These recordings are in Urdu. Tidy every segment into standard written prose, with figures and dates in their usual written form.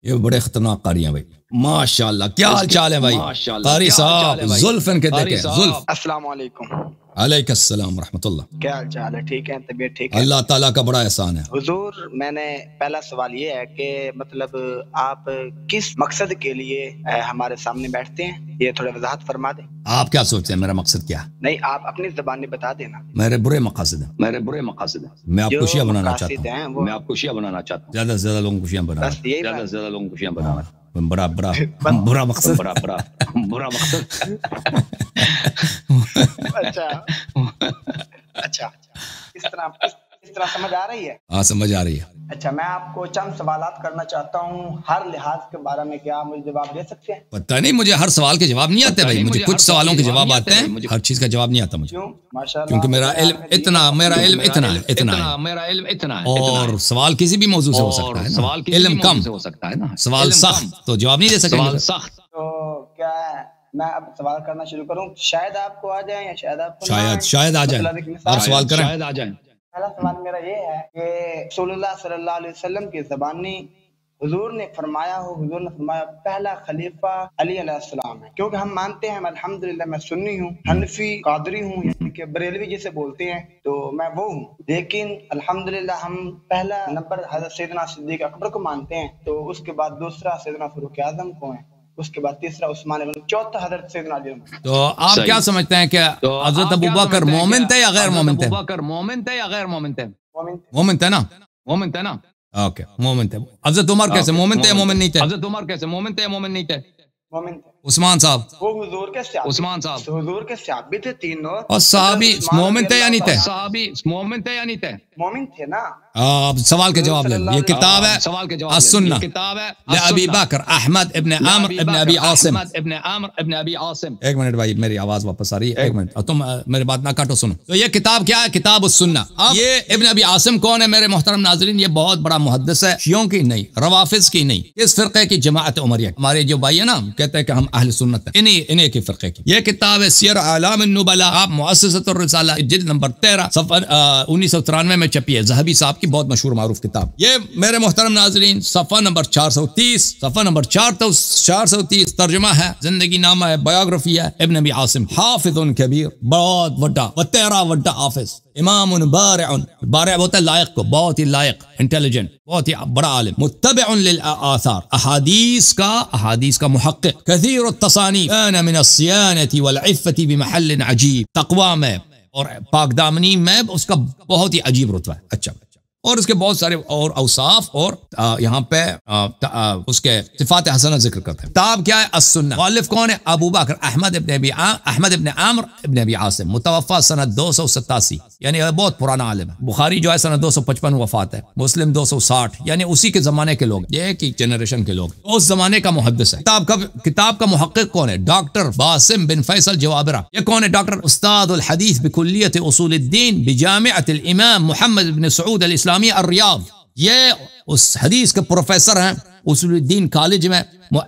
یہ بڑے خطرناک قاری ہیں بھائی، ماشاءاللہ. کیا حال چال ہے بھائی قاری صاحب؟ زلف ان کے دیکھیں زلف. السلام علیکم. علیکم السلام ورحمۃ اللہ. کیا حال چال ہے؟ ٹھیک ہے؟ طبیعت ٹھیک ہے؟ اللہ تعالیٰ کا بڑا احسان ہے. حضور میں نے پہلا سوال یہ ہے کہ مطلب آپ کس مقصد کے لیے ہمارے سامنے بیٹھتے ہیں، یہ تھوڑا وضاحت فرما دیں. آپ کیا سوچتے ہیں میرا مقصد کیا ہے؟ نہیں، آپ اپنی زبان میں بتا دینا. میرے برے مقاصد ہیں، میرے برے مقاصد ہیں. میں آپ کو شیعہ بنانا چاہتا ہوں. میں آپ کو شیعہ بنانا چاہتا ہوں. زیادہ سے زیادہ لوگوں کو شیعہ بنانا. بس یہی زیادہ سے زیادہ لوگوں کو شیعہ بنانا. برا برا مقصد. برا مقصد. اچھا اس طرح سمجھ آ رہی ہے؟ ہاں سمجھ آ رہی ہے. اچھا، میں آپ کو چند سوالات کرنا چاہتا ہوں ہر لحاظ کے بارے میں، کیا مجھے جواب دے سکتے ہیں؟ پتہ نہیں، مجھے ہر سوال کے جواب نہیں آتے بھائی. مجھے کچھ سوالوں کے جواب آتے ہیں، ہر چیز کا جواب نہیں آتا مجھے. کیوں؟ ماشاءاللہ، کیونکہ میرا علم اتنا ہے. اور سوال کسی بھی موضوع سے ہو سکتا ہے نا. علم کم ہو سکتا ہے نا. سوال سخت تو جواب نہیں دے سکیں گے. تو کیا ہے، میں اب سوال کرنا شروع کروں؟ شاید آپ کو آ جائیں یا شاید آپ کو نہ آئیں. شاید آ جائیں. آپ سوال کریں. شاید آ جائیں. پہلا سوال میرا یہ ہے کہ رسول اللہ صلی اللہ علیہ وسلم کی زبانی حضور نے فرمایا پہلا خلیفہ علی علیہ السلام ہے، کیونکہ ہم مانتے ہیں، الحمدللہ میں سنی ہوں، حنفی، قادری ہوں، یعنی کہ بریلوی جسے بولتے ہیں تو میں وہ ہوں، لیکن الحمدللہ ہم پہلا نمبر حضرت سیدنا صدیق اکبر کو مانتے ہیں، تو اس کے بعد دوسرا سیدنا فاروق اعظم کو ہے، اس کے بعد تیسرا عثمان غنی، چوتھا حضرت سیدنا علی. تو آپ کیا سمجھتے ہیں کہ حضرت ابوبکر مومن تھے یا غیر مومن تھے؟ ابوبکر مومن تھے یا غیر مومن تھے؟ مومن تھے نا. مومن تھے نا. اوکے، مومن تھے. حضرت عمر کیسے مومن تھے یا مومن نہیں تھے؟ حضرت عمر کیسے مومن تھے یا مومن نہیں تھے؟ مومن تھے. عثمان صاحب وہ حضور کے صحابی، عثمان صاحب حضور کے صحابی تھے تینوں. اور صحابی مومن تھے یا نہیں تھے؟ صحابی مومن تھے یا نہیں تھے؟ مومن تھے نا. آپ سوال کے جواب لیں. یہ کتاب ہے سوال کے جواب السنہ، کتاب ہے لأبی بکر احمد ابن عامر ابن ابی عاصم. ابن عامر ابن ابی عاصم. ایک منٹ بھائی، میری آواز واپس آ رہی ہے. ایک منٹ، اور تم میری بات نہ کاٹو، سنو. تو یہ کتاب کیا ہے؟ کتاب السنہ. یہ ابن ابی عاصم کون ہے میرے محترم ناظرین؟ یہ بہت بڑا محدث ہے، شیعوں کی نہیں، روافض کی نہیں، اس فرقے کی جماعت عمریہ. ہمارے جو بھائی ہیں نا کہتے ہیں کہ ہم اہل سنت ہیں، انہیں کے فرقے کی. یہ کتاب ہے سیر اعلام النبلاء، آپ مؤسسۃ الرسالہ جلد نمبر 13 صفحہ 1993 میں چھپی ہے، ذہبی صاحب کی بہت مشہور معروف کتاب. یہ میرے محترم ناظرین صفحہ نمبر 430 ترجمہ ہے، زندگی نامہ ہے، بایوگرافی ہے ابن ابی عاصم. حافظ کبیر، بہت بڑا وتیرا بڑا حافظ. امام بارع ہوتا ہے لائق کو، بہت ہی لائق، انٹیلیجنٹ، بہت ہی بڑا عالم. متبع للآثار، احادیث کا محقق. کثیر التصانیف، كان من الصیانة والعفة بمحل عجیب. تقوی میں اور پاک دامنی میں اس کا بہت ہی عجیب رتبہ ہے. اچھا، اور اس کے بہت سارے اور اوصاف اور یہاں پہ اس کے صفات حسنہ ذکر کرتے ہیں. کتاب کیا ہے؟ السنہ. مؤلف کون ہے؟ ابو بکر احمد ابن عامر ابن ابی عاصم، متوفا سنہ 287، یعنی بہت پرانا عالم ہے. بخاری جو ہے سنہ 255 وفات ہے، مسلم 260، یعنی اسی کے زمانے کے لوگ، یہ ایک ہی جنریشن کے لوگ، اس زمانے کا محدث ہے. کتاب کا محقق کون ہے؟ ڈاکٹر باسم بن فیصل جوابرہ. یہ کون ہے ڈاکٹر؟ استاد الحدیث بکلیت اصول الدین بجامعۃ الامام محمد بن سعود الاسلامی الریاض. یہ اس حدیث کے پروفیسر ہیں اصول الدین کالج میں،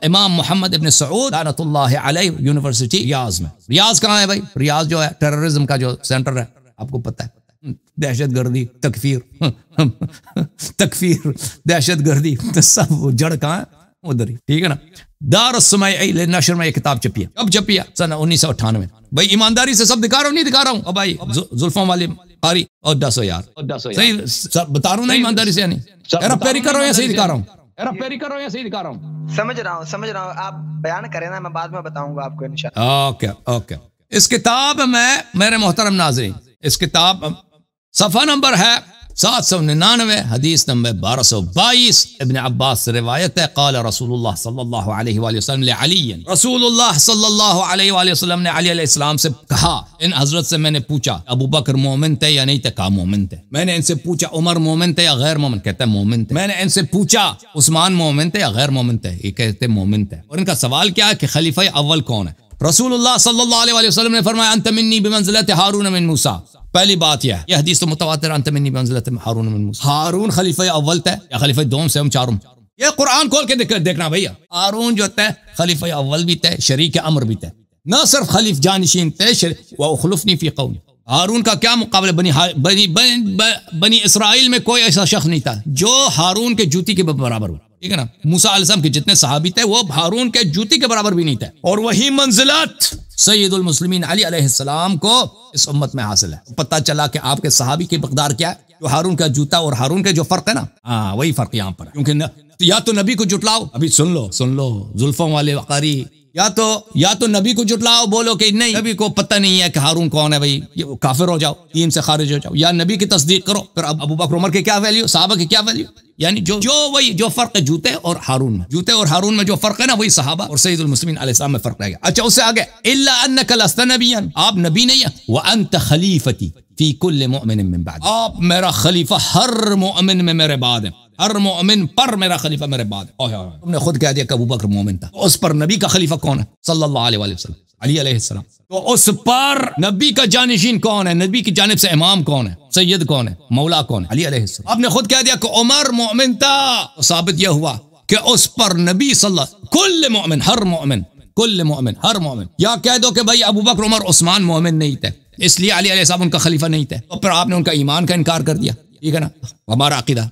امام محمد ابن سعود لعنت اللہ علیہ، یونیورسٹی ریاض میں. ریاض کہاں ہے بھائی؟ ریاض جو ہے ٹیررزم کا جو سینٹر ہے، آپ کو پتہ ہے، دہشت گردی، تکفیر، دہشت گردی، سب جڑ کہاں ہے؟ ادھر ہی، ٹھیک ہے نا. دار السمعی للنشر میں یہ کتاب چھپی ہے. کب چھپی ہے؟ سنہ 1998. بھائی ایمانداری سے سب دکھا رہا ہوں، نہیں دکھا رہا ہوں. بھائی زلفوں والی قاری اور ڈسو یار، صحیح بتا رہا ہوں نا ایمانداری سے، نہیں ایرا پیری کر رہا ہوں یا صحیح دکھا رہا ہوں؟ سمجھ رہا ہوں. آپ بیان کریں نا، میں بعد میں بتاؤں گا آپ کو انشاءاللہ. اوکے. اس کتاب میں میرے محترم ناظرین، اس کتاب صفحہ نمبر ہے 799، حدیث نمبر 1222. ابن عباس سے روایت ہے، قال رسول اللہ صلی اللہ علیہ وآلہ وسلم لعلی، رسول اللہ صلی اللہ علیہ وآلہ وسلم نے علی علیہ السلام سے کہا، ان حضرت سے میں نے پوچھا ابو بکر مومن تھے یا نہیں تھے؟ کہا مومن تھے. میں نے ان سے پوچھا عمر مومن تھے یا غیر مومن؟ کہتا ہے مومن تھے. میں نے ان سے پوچھا عثمان مومن تھے یا غیر مومن تھے؟ یہ کہتے مومن تھے. اور ان کا سوال کیا ہے کہ خلیفہ اول کون ہے؟ رسول اللہ صلی اللہ علیہ وآلہ وسلم نے فرمایا انت منی بمنزلت ہارون من موسیٰ. پہلی بات یہ ہے، یہ حدیث تو متواتر، انت منی بمنزلت ہارون من موسیٰ. ہارون خلیفہ اول تھے یا خلیفہ دوم سے ہم چاروں؟ یہ قرآن کھول کے دیکھنا بھیا. ہارون جو تھے خلیفہ اول بھی تھے، شریک امر بھی تھے، نہ صرف خلیف جانشین تھے. وَأُخْلُفْنِي فِي قَوْمِ، ہارون کا کیا مقابلہ؟ بنی اسرائیل میں کوئی ایسا شخص نہیں تھا جو ہارون کے جوتی کے برابر ہو. ٹھیک ہے نا. موسیٰ علیہ السلام کے جتنے صحابی تھے وہ ہارون کے جوتی کے برابر بھی نہیں تھے, اور وہی منزلت سید المسلمین علی علیہ السلام کو اس امت میں حاصل ہے. پتہ چلا کہ آپ کے صحابی کی مقدار کیا ہے, جو ہارون کا جوتا اور ہارون کے جو فرق ہے نا, ہاں وہی فرق یہاں پر ہے. کیونکہ یا تو نبی کو جھٹلاؤ, ابھی سن لو زلفوں والے قاری, یا تو نبی کو جھٹلاؤ, بولو کہ نہیں نبی کو پتہ نہیں ہے کہ ہارون کون ہے, بھائی یہ کافر ہو جاؤ, دین سے خارج ہو جاؤ, یا نبی کی تصدیق کرو. پھر ابو بکر عمر کے کیا ویلیو, صحابہ کی کیا ویلیو, یعنی جو فرق ہے جوتے اور ہارون میں جو فرق ہے نا, وہی صحابہ اور سید المسلمین علیہ السلام میں فرق رہ گیا. اچھا اس سے آگے, الا انک لست نبیا, آپ نبی نہیں ہے, وانت خلیفتی فی کل مؤمن من بعد, آپ میرا خلیفہ ہر مؤمن میں میرے بعد ہیں, ہر مومن پر میرا خلیفہ میرے بعد. تم نے خود کہہ دیا کہ ابو بکر مومن تھا, اس پر نبی کا خلیفہ کون ہے, صلی اللہ علیہ وسلم, علی علیہ السلام. تو اس پر نبی کا جانشین کون ہے, نبی کی جانب سے امام کون ہے, سید کون ہے, مولا کون ہے, علی علیہ السلام. آپ نے خود کہہ دیا کہ عمر مومن تھا, تو ثابت یہ ہوا کہ اس پر نبی صلی اللہ کل مومن, ہر مومن, کل مومن, ہر مومن. یا کہہ دو کہ بھائی ابو بکر عمر عثمان مومن نہیں تھے, اس لیے علی علیہ السلام ان کا خلیفہ نہیں تھے, تو پھر آپ نے ان کا ایمان کا انکار کر دیا. ٹھیک ہے نا, ہمارا عقیدہ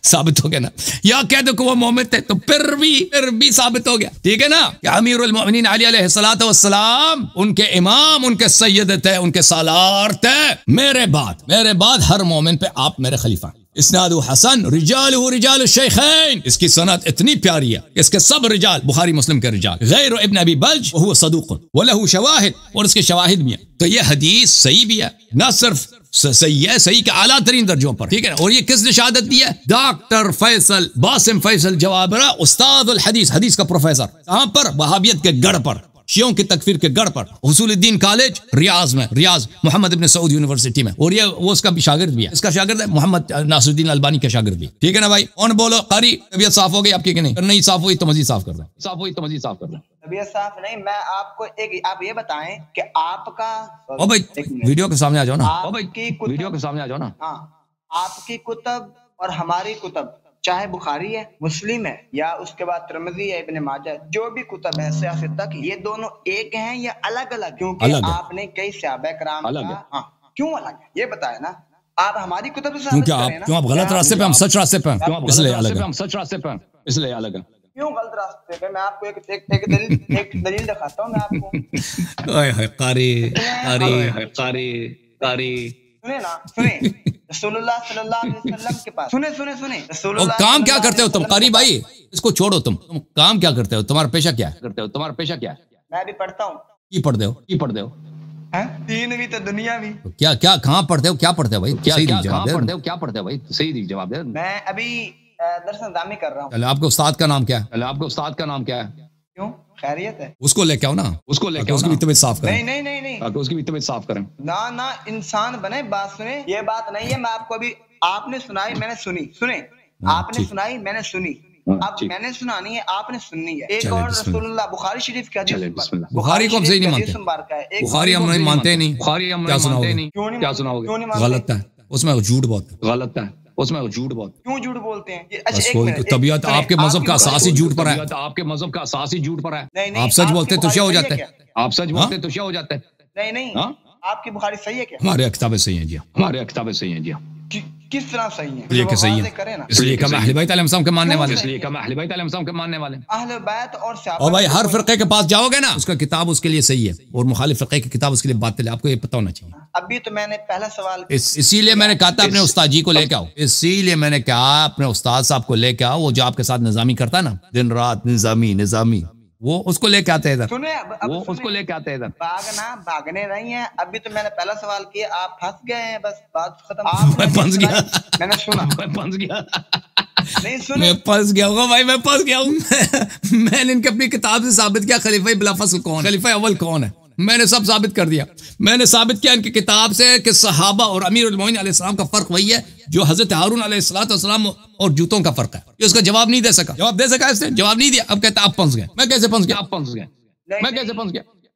ثابت ہو گیا نا. یا کہہ دو کہ وہ مومن تھے, تو پھر بھی ثابت ہو گیا. ٹھیک ہے نا, کہ امیر المؤمنین علی علیہ السلام ان کے امام, ان کے سید تھے, ان کے سالار تھے. میرے بعد ہر مومن پہ آپ میرے خلیفہ. اسناد حسن, رجالہ رجال الشیخین, اس کی سند اتنی پیاری ہے, اس کے سب رجال بخاری مسلم کے رجال, غیر ابن ابی بلج وہو صدوق ولہ شواہد, اور اس کے شواہد بھی ہیں. تو یہ حدیث صحیح بھی ہے, نہ صرف صحیح ہے, صحیح کے اعلیٰ ترین درجوں پر. ٹھیک ہے, اور یہ کس نے شہادت دی ہے, ڈاکٹر فیصل باسم فیصل جوابرہ, استاد الحدیث, حدیث کا پروفیسر. کہاں پر, وہابیت کے گڑھ پر, شیعوں کی تکفیر کے گڑھ پر, حصول الدین کالج ریاض میں, ریاض محمد ابن سعود یونیورسٹی میں. اور یہ وہ اس کا بھی شاگرد بھی ہے, اس کا شاگرد ہے محمد ناصر الدین البانی کا شاگرد بھی. ٹھیک ہے نا بھائی, کون بولو قاری, طبیعت صاف ہو گئی آپ کی کہ نہیں, اگر نہیں صاف ہوئی تو مزید صاف کر دیں, صاف ہوئی تو مزید صاف کر دیں. طبیعت صاف نہیں, میں آپ کو آپ یہ بتائیں کہ آپ کا, او بھائی ویڈیو کے سامنے آ جاؤ نا, او بھائی ویڈیو کے سامنے آ جاؤ نا. ہاں, آپ کی کتب اور ہماری کتب, چاہے بخاری ہے, مسلم ہے, یا اس کے بعد ترمذی ہے, ابن ماجہ, جو بھی کتب ہے سیاست تک, یہ دونوں ایک ہیں یا الگ الگ؟ کیونکہ آپ نے کئی صحابہ کرام کا, ہاں کیوں الگ ہے یہ بتائیں نا. آپ ہماری کتب سے کیوں آپ غلط راستے پہ, ہم سچ راستے پہ, اس لیے الگ ہے, ہم سچ راستے پہ, اس لیے الگ ہے. کیوں غلط راستے پہ؟ میں آپ کو ایک دلیل دکھاتا ہوں. میں آپ کو قاری سنیں نا, سنیں. رسول اللہ صلی اللہ علیہ وسلم کے پاس سنیں رسول اللہ. کام کیا کرتے ہو تم قاری بھائی, اس کو چھوڑو, تم کام کیا کرتے ہو, تمہارا پیشہ کیا ہے, میں بھی پڑھتا ہوں. کی پڑھتے ہو, دین بھی تو دنیا بھی. کیا کہاں پڑھتے ہو بھائی, کیا پڑھتے ہو بھائی, صحیح جواب دے. میں ابھی درس نظامی کر رہا ہوں. چلے, آپ کے استاد کا نام کیا ہے, کیوں, خیریت ہے؟ اس کو لے کے آؤ نا, اس کی بھی طبیعت صاف کریں. نہیں, اس کی بھی طبیعت صاف کریں. نہ انسان بنے. بات سنیں, یہ بات نہیں ہے. میں آپ کو ابھی, آپ نے سنائی, میں نے سنی. سنیں, آپ نے سنائی, میں نے سنی. اب میں نے سنانی ہے, آپ نے سننی ہے. ایک اور رسول اللہ بخاری شریف کی حدیث, بخاری کو ہم صحیح نہیں مانتے, بخاری ہم نہیں مانتے, نہیں. کیا سناؤ گے, غلط ہے, اس میں جھوٹ بہت ہے. کیوں جھوٹ بولتے ہیں؟ طبیعت آپ کے مذہب کا اساسی جھوٹ پر ہے, نہیں, آپ سچ بولتے تو شیا ہو جاتے ہیں. نہیں, آپ کی بخاری صحیح ہے کیا؟ ہمارے کتابیں صحیح ہیں جی, کس طرح صحیح ہیں؟ یہ کہ صحیح ہے, اس لیے کہ ہم اہل بیت علیہ السلام کے ماننے والے ہیں. اہل بیت اور صحابہ, اور بھائی ہر فرقے کے پاس جاؤ گے نا, اس کا کتاب اس کے لیے صحیح ہے, اور مخالف فرقے کی کتاب اس کے لیے باطل ہے. آپ کو یہ پتہ ہونا چاہیے. ابھی تو میں نے پہلا سوال, اسی لیے میں نے کہا تھا اپنے استاد جی کو لے کے آؤ, اسی لیے میں نے کہا اپنے استاد صاحب کو لے کے آؤ, وہ جو آپ کے ساتھ نظامی کرتا نا, دن رات نظامی, وہ اس کو لے کے آتے ادھر. بھاگنے نہیں ہیں. ابھی تو میں نے پہلا سوال کیا, آپ پھنس گئے ہیں, بس بات ختم. میں پھنس گیا, میں نے سنا, میں پھنس گیا ہوں بھائی, میں پھنس گیا ہوں. میں نے ان کی اپنی کتاب سے ثابت کیا خلیفہ بلا فصل کون, خلیفہ اول کون ہے, میں نے سب ثابت کر دیا. میں نے ثابت کیا ان کی کتاب سے کہ صحابہ اور امیر المومنین علیہ السلام کا فرق وہی ہے جو حضرت ہارون علیہ السلام اور جوتوں کا فرق ہے. یہ اس کا جواب نہیں دے سکا, اس نے جواب نہیں دیا. اب کہتا آپ پھنس گئے. میں کیسے پھنس گیا,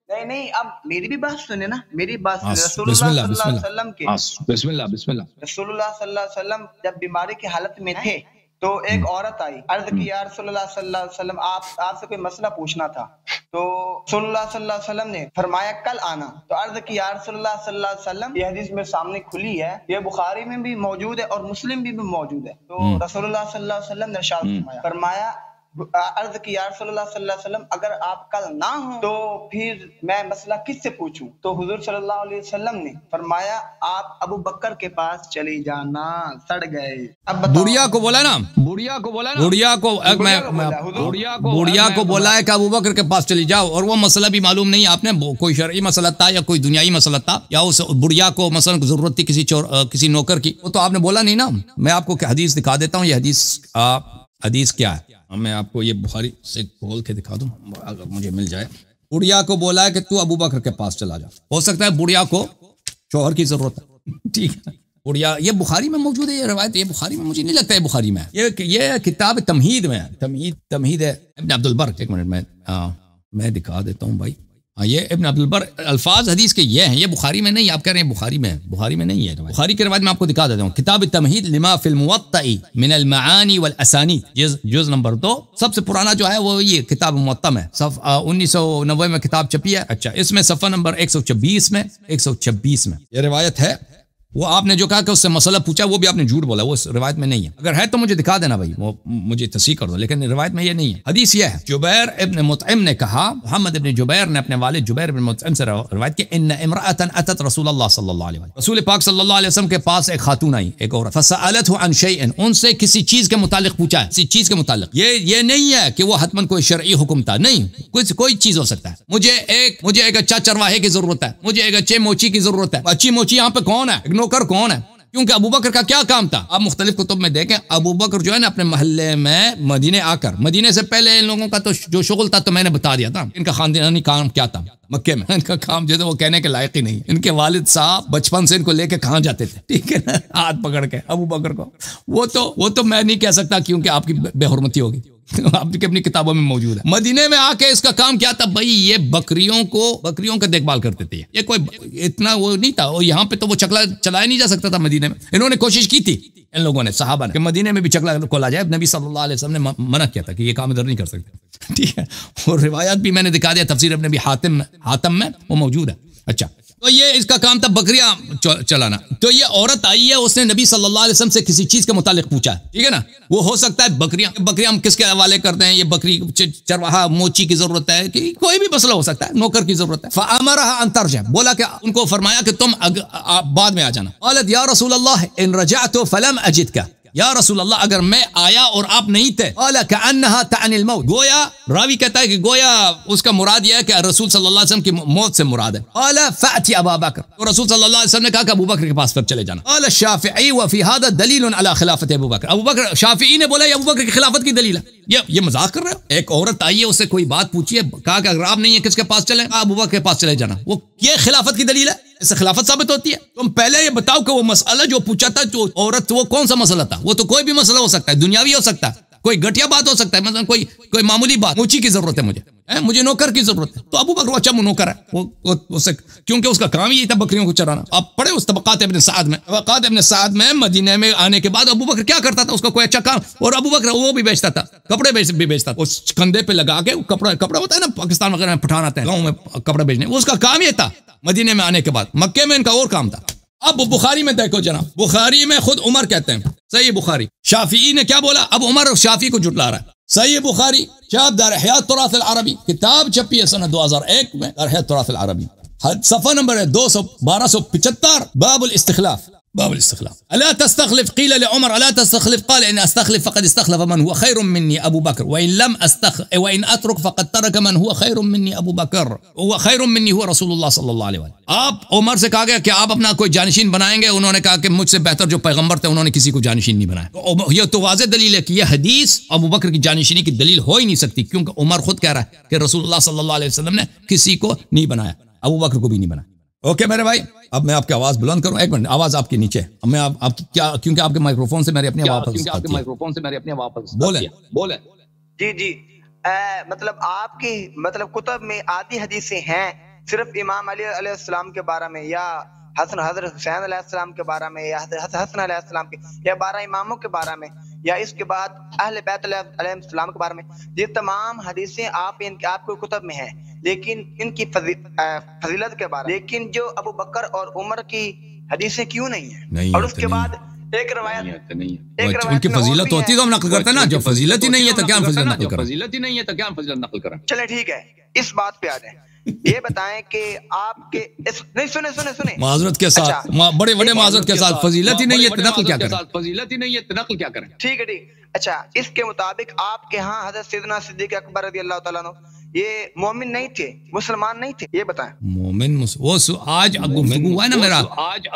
نہیں, اب میری بھی بات سنیں نا, میری بات سنیں. رسول اللہ صلی اللہ علیہ وسلم کے, بسم اللہ رسول اللہ صلی اللہ علیہ وسلم جب بیماری کی حالت میں تھے تو ایک عورت آئی، عرض کی یا رسول اللہ صلی اللہ علیہ وسلم آپ سے کوئی مسئلہ پوچھنا تھا. تو رسول اللہ صلی اللہ علیہ وسلم نے فرمایا کل آنا. تو عرض کی یا رسول اللہ صلی اللہ علیہ وسلم، یہ حدیث میرے سامنے کھلی ہے، یہ بخاری میں بھی موجود ہے اور مسلم بھی موجود ہے. تو رسول اللہ صلی اللہ علیہ وسلم نے ارشاد فرمایا عرض کی یا رسول اللہ صلی اللہ علیہ وسلم اگر آپ کل نہ ہوں تو پھر میں مسئلہ کس سے پوچھوں؟ تو حضور صلی اللہ علیہ وسلم نے فرمایا آپ ابو بکر کے پاس چلی جانا، سڑ گئے. اب بڑھیا کو بولا نا، بڑھیا کو بولا نا، بڑھیا کو بولا ہے کہ ابو بکر کے پاس چلی جاؤ، اور وہ مسئلہ بھی معلوم نہیں آپ نے کوئی شرعی مسئلہ تھا یا کوئی دنیائی مسئلہ تھا، یا اس بڑھیا کو مثلا ضرورت تھی کسی نوکر کی، وہ تو آپ نے بولا نہیں نا. میں آپ کو حدیث دکھا دیتا ہوں. یہ حدیث کیا ہے، میں آپ کو یہ بخاری سے کھول کے دکھا دوں اگر مجھے مل جائے. بڑھیا کو بولا ہے کہ تو ابو بکر کے پاس چلا جا. ہو سکتا ہے بڑھیا کو شوہر کی ضرورت ہے، ٹھیک ہے. بڑھیا یہ بخاری میں موجود ہے، یہ روایت یہ بخاری میں، مجھے نہیں لگتا ہے بخاری میں، یہ کتاب تمہید میں ہے، تمہید ہے ابن عبد البر. ایک منٹ میں دکھا دیتا ہوں بھائی. یہ ابن عبد البر الفاظ حدیث کے یہ ہیں، یہ بخاری میں نہیں. آپ کہہ رہے ہیں بخاری میں نہیں ہے. بخاری کی روایت میں آپ کو دکھا دیتا ہوں. کتاب التمہید لما فی الموطأ من المعانی والاسانید، جز نمبر 2. سب سے پرانا جو ہے وہ یہ کتاب موطأ میں 1990 میں کتاب چھپی ہے. اچھا، اس میں صفحہ نمبر 126 میں یہ روایت ہے. وہ آپ نے جو کہا کہ اس سے مسئلہ پوچھا، وہ بھی آپ نے جھوٹ بولا، وہ اس روایت میں نہیں ہے. اگر ہے تو مجھے دکھا دینا بھائی، وہ مجھے تصحیح کر دو، لیکن روایت میں یہ نہیں ہے. حدیث یہ ہے، جبیر ابن مطعم نے کہا، محمد ابن جبیر نے اپنے والد جبیر ابن مطعم سے روایت کی، ان امرأة اتت رسول اللہ صلی اللہ علیہ وسلم، رسول پاک صلی اللہ علیہ وسلم کے پاس ایک خاتون آئی، ایک عورت، فسألته عن شيء، ان سے کسی چیز کے متعلق پوچھا ہے، کسی چیز کے متعلق. یہ نہیں ہے کہ وہ حتماً کوئی شرعی حکم تھا، نہیں، کوئی چیز ہو سکتا ہے. مجھے ایک اچھا چرواہے کی ضرورت ہے، مجھے ایک اچھے موچی کی ضرورت ہے. اچھی موچی یہاں پہ کون ہے؟ ایک نوکر کون ہے؟ کیونکہ ابو بکر کا کیا کام تھا؟ آپ مختلف کتب میں دیکھیں، ابو بکر جو ہے نا اپنے محلے میں مدینے آ کر، مدینے سے پہلے ان لوگوں کا تو جو شغل تھا تو میں نے بتا دیا تھا، ان کا خاندانی کام کیا تھا مکے میں. ان کا کام جو ہے وہ کہنے کے لائق ہی نہیں. ان کے والد صاحب بچپن سے ان کو لے کے کہاں جاتے تھے، ٹھیک ہے نا، ہاتھ پکڑ کے ابو بکر کو. وہ تو میں نہیں کہہ سکتا کیونکہ آپ کی بے حرمتی ہوگی، آپ کی اپنی کتابوں میں موجود ہے. مدینے میں آ کے اس کا کام کیا تھا بھائی؟ یہ بکریوں کا دیکھ بھال کرتے تھے. یہ کوئی اتنا وہ نہیں تھا. اور یہاں پہ تو وہ چکلا چلایا نہیں جا سکتا تھا مدینے میں. انہوں نے کوشش کی تھی، ان لوگوں نے، صحابہ نے، کہ مدینے میں بھی چکلا کھولا جائے. نبی صلی اللہ علیہ وسلم نے منع کیا تھا کہ یہ کام ادھر نہیں کر سکتے، ٹھیک ہے. اور روایات بھی میں نے دکھا دیا، تفسیر ابن ابی حاتم میں وہ موجود ہے. اچھا، تو یہ اس کا کام تھا بکریاں چلانا. تو یہ عورت آئی ہے، اس نے نبی صلی اللہ علیہ وسلم سے کسی چیز کے متعلق پوچھا ہے، ٹھیک ہے نا. وہ ہو سکتا ہے بکریاں ہم کس کے حوالے کرتے ہیں؟ یہ بکری چرواہا موچی کی ضرورت ہے، کہ کوئی بھی مسئلہ ہو سکتا ہے، نوکر کی ضرورت ہے. فامرها ان ترجع، بولا کہ ان کو فرمایا کہ تم بعد میں آ جانا. قالت یا رسول اللہ ان رجعت فلم اجدك، یا رسول اللہ اگر میں آیا اور آپ نہیں تھے، قال كأنها تعني الموت، گویا راوی کہتا ہے کہ گویا اس کا مراد یہ ہے کہ رسول صلی اللہ علیہ وسلم کی موت سے مراد ہے. قال فأتي ابا بکر، تو رسول صلی اللہ علیہ وسلم نے کہا کہ ابو بکر کے پاس پھر چلے جانا. قال الشافعی وفي هذا دلیل على خلافت ابو بکر، ابو بکر، شافعی نے بولا یہ ابو بکر کی خلافت کی دلیل ہے. یہ مذاق کر رہے ہو؟ ایک عورت آئی ہے، اس سے کوئی بات پوچھی ہے، کہا کہ اگر آپ نہیں ہے کس کے پاس چلیں؟ ابو بکر کے پاس چلے جانا. وہ یہ خلافت کی دلیل ہے؟ اس سے خلافت ثابت ہوتی ہے. تم پہلے یہ بتاؤ کہ وہ مسئلہ جو پوچھا تھا جو عورت، وہ کون سا مسئلہ تھا؟ وہ تو کوئی بھی مسئلہ ہو سکتا ہے، دنیاوی ہو سکتا ہے، کوئی گھٹیا بات ہو سکتا ہے، مثلا کوئی معمولی بات، موچی کی ضرورت ہے مجھے نوکر کی ضرورت ہے. تو ابو بکر اچھا نوکر ہے، کیونکہ اس کا کام ہی تھا بکریوں کو چرانا. آپ پڑھے اس طبقات ابن سعد میں مدینے میں آنے کے بعد ابو بکر کیا کرتا تھا؟ اس کا کوئی اچھا کام، اور ابو بکر وہ بھی بیچتا تھا، کپڑے بھی بیچتا تھا. اس کندھے پہ لگا کے کپڑا ہوتا ہے نا، پاکستان وغیرہ میں پٹھان آتے ہیں گاؤں میں کپڑے بیچنے، وہ اس کا کام یہ تھا. مدینے میں آنے کے بعد مکے میں ان کا اور کام تھا. اب بخاری میں دیکھو جناب، بخاری میں خود عمر کہتے ہیں، صحیح بخاری. شافعی نے کیا بولا؟ اب عمر شافعی کو جھٹلا رہا ہے. صحیح بخاری، چھاپ دار احیاء تراث العربی، کتاب چھپی ہے سنہ 2001 میں، احیاء تراث العربی، صفحہ نمبر ہے 1275، باب الاستخلاف. الا تستخلف، قيل لعمر الا تستخلف، قال ان استخلف فقد استخلف من هو خير مني ابو بكر، وان اترك فقد ترك من هو خير مني ابو بكر، هو خير مني هو رسول الله صلی اللہ علیہ وسلم. آپ عمر سے کہا گیا کہ آپ اپنا کوئی جانشین بنائیں گے؟ انہوں نے کہا کہ مجھ سے بہتر جو پیغمبر تھے انہوں نے کسی کو جانشین نہیں بنایا. یہ تو واضح دلیل ہے کہ یہ حدیث ابو بکر کی جانشینی کی دلیل ہو ہی نہیں سکتی، کیونکہ عمر خود کہہ رہا ہے کہ رسول اللہ صلی اللہ علیہ وسلم نے کسی کو نہیں بنایا، ابو بکر کو بھی نہیں بنایا. اوکے میرے بھائی، اب میں آپ کی آواز بلند کروں. ایک منٹ، آواز آپ کی نیچے. میں آپ کیا، کیونکہ آپ کے مائکروفون سے میری اپنی آواز بولے. جی مطلب آپ کی کتب میں آدھی حدیثیں ہیں صرف امام علی علیہ السلام کے بارے میں، یا حضرت حسین علیہ السلام کے بارے میں، یا حسن علیہ السلام کے، یا 12 اماموں کے بارے میں. یا اس کے بعد اہل بیت علیہ السلام کے بارے میں، یہ تمام حدیثیں آپ کو کتب میں ہیں، لیکن ان کی فضیلت کے بارے میں، لیکن جو ابو بکر اور عمر کی حدیثیں کیوں نہیں ہیں؟ اور اس کے بعد ایک روایت ان کی فضیلت ہوتی تو ہم نقل کرتے ہیں نا، جو فضیلت ہی نہیں ہے تو کیا ہم فضیلت نقل کریں؟ فضیلت ہی نہیں ہے تو کیا ہم فضیلت نقل کریں؟ چلے ٹھیک ہے، اس بات پہ آ جائیں، یہ بتائیں کہ آپ کے نہیں سنیں معذرت کے ساتھ، بڑے بڑے معذرت کے ساتھ، فضیلت ہی نہیں ہے تو نقل کیا کریں؟ فضیلت ہی نہیں ہے تو نقل کیا کریں؟ ٹھیک ہے ٹھیک، اچھا اس کے مطابق آپ کے ہاں حضرت سیدنا صدیق اکبر رضی اللہ تعالیٰ عنہ یہ مومن نہیں تھے، مسلمان نہیں تھے، یہ بتائیں۔ مومن وہ آج گفتگو ہوا ہے نا میرا، آج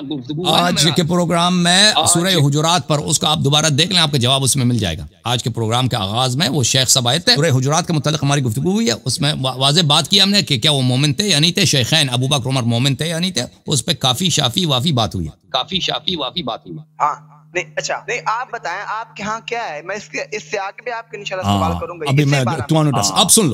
کے پروگرام میں سورہ حجرات پر، اس کو آپ دوبارہ دیکھ لیں، آپ کا جواب اس میں مل جائے گا۔ آج کے پروگرام کے آغاز میں وہ شیخ صاحب آئے تھے، سورہ حجرات کے متعلق ہماری گفتگو ہوئی ہے، اس میں واضح بات کی ہم نے کہ کیا وہ مومن تھے یا نہیں تھے، شیخین ابو بکر عمر مومن تھے یا نہیں تھے، اس پہ کافی شافی وافی بات ہوئی ہے۔ ہاں نہیں، اچھا نہیں، آپ بتائیں آپ کے ہاں کیا ہے، میں اس سے آگے بھی آپ کے انشاءاللہ سوال کروں گا۔ ابھی میں آپ سن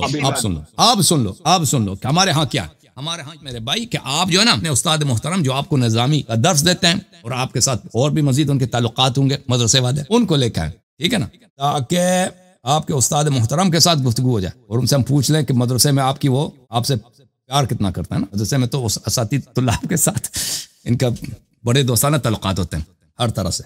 لو کہ ہمارے ہاں کیا ہے۔ ہمارے ہاں میرے بھائی کہ آپ جو ہے نا اپنے استاد محترم جو آپ کو نظامی کا درس دیتے ہیں اور آپ کے ساتھ اور بھی مزید ان کے تعلقات ہوں گے مدرسے والے، ان کو لے کے آئیں، ٹھیک ہے نا، تاکہ آپ کے استاد محترم کے ساتھ گفتگو ہو جائے اور ان سے ہم پوچھ لیں کہ مدرسے میں آپ کی وہ آپ سے پیار کتنا کرتا ہے نا۔ مدرسے میں تو اساتذہ طلاب کے ساتھ ان کا بڑے دوستانہ تعلقات ہوتے ہیں ہر طرح سے۔